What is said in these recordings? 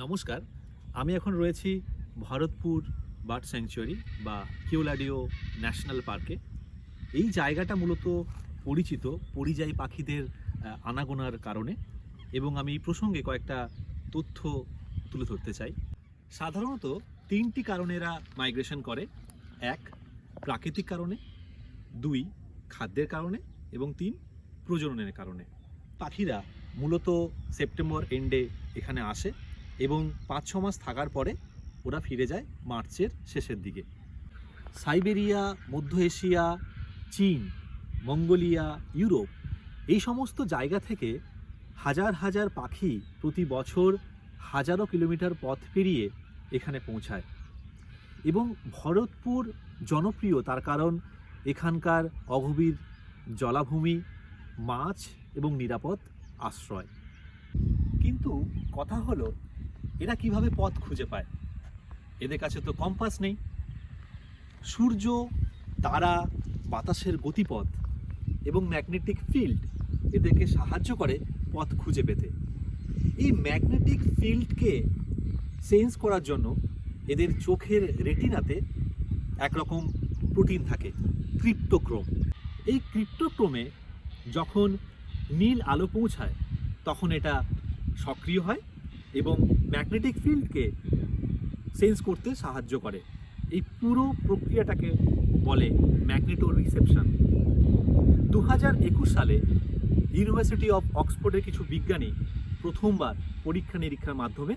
নমস্কার, আমি এখন রয়েছি ভরতপুর বার্ড স্যাংচুয়ারি বা কেওলাডিও ন্যাশনাল পার্কে। এই জায়গাটা মূলত পরিচিত পরিযায়ী পাখিদের আনাগোনার কারণে, এবং আমি এই প্রসঙ্গে কয়েকটা তথ্য তুলে ধরতে চাই। সাধারণত তিনটি কারণে এরা মাইগ্রেশন করে: এক, প্রাকৃতিক কারণে; দুই, খাদ্যের কারণে; এবং তিন, প্রজননের কারণে। পাখিরা মূলত সেপ্টেম্বর এন্ডে এখানে আসে এবং 5-6 মাস থাকার পরে ওরা ফিরে যায় মার্চের শেষের দিকে। সাইবেরিয়া, মধ্য এশিয়া, চীন, মঙ্গোলিয়া, ইউরোপ এই সমস্ত জায়গা থেকে হাজার হাজার পাখি প্রতি বছর হাজারো কিলোমিটার পথ পেরিয়ে এখানে পৌঁছায়। এবং ভরতপুর জনপ্রিয় তার কারণ এখানকার অগভীর জলাভূমি, মাছ এবং নিরাপদ আশ্রয়। কিন্তু কথা হলো, এরা কিভাবে পথ খুঁজে পায়? এদের কাছে তো কম্পাস নেই। সূর্য, তারা, বাতাসের গতিপথ এবং ম্যাগনেটিক ফিল্ড এদেরকে সাহায্য করে পথ খুঁজে পেতে। এই ম্যাগনেটিক ফিল্ডকে সেন্স করার জন্য এদের চোখের রেটিনাতে একরকম প্রোটিন থাকে, ক্রিপ্টোক্রোম। এই ক্রিপ্টোক্রোমে যখন নীল আলো পৌঁছায় তখন এটা সক্রিয় হয় এবং ম্যাগনেটিক ফিল্ডকে সেন্স করতে সাহায্য করে। এই পুরো প্রক্রিয়াটাকে বলে ম্যাগনেটো রিসেপশন। 2021 সালে ইউনিভার্সিটি অফ অক্সফোর্ডের কিছু বিজ্ঞানী প্রথমবার পরীক্ষা নিরীক্ষার মাধ্যমে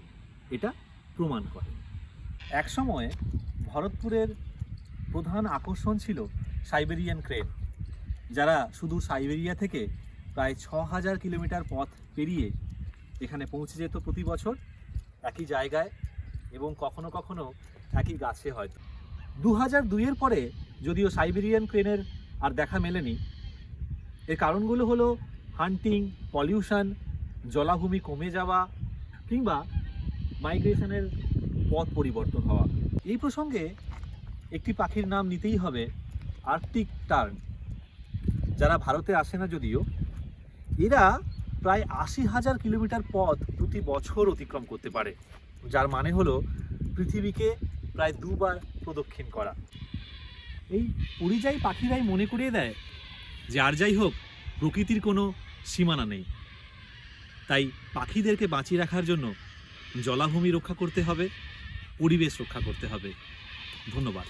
এটা প্রমাণ করে। একসময় ভরতপুরের প্রধান আকর্ষণ ছিল সাইবেরিয়ান ক্রেন, যারা শুধু সাইবেরিয়া থেকে প্রায় 6000 কিলোমিটার পথ পেরিয়ে এখানে পৌঁছে যেত প্রতি বছর একই জায়গায় এবং কখনো কখনো একই গাছে। হয়তো 2002-এর পরে যদিও সাইবেরিয়ান ক্রেনের আর দেখা মেলেনি। এর কারণগুলো হলো হান্টিং, পলিউশন, জলাভূমি কমে যাওয়া কিংবা মাইগ্রেশনের পথ পরিবর্তন হওয়া। এই প্রসঙ্গে একটি পাখির নাম নিতেই হবে, আর্কটিক টার্ন, যারা ভারতে আসে না যদিও। এরা প্রায় 80,000 কিলোমিটার পথ প্রতি বছর অতিক্রম করতে পারে, যার মানে হলো পৃথিবীকে প্রায় 2 বার প্রদক্ষিণ করা। এই পরিযায়ী পাখিরাই মনে করিয়ে দেয় যে আর যাই হোক, প্রকৃতির কোনো সীমানা নেই। তাই পাখিদেরকে বাঁচিয়ে রাখার জন্য জলাভূমি রক্ষা করতে হবে, পরিবেশ রক্ষা করতে হবে। ধন্যবাদ।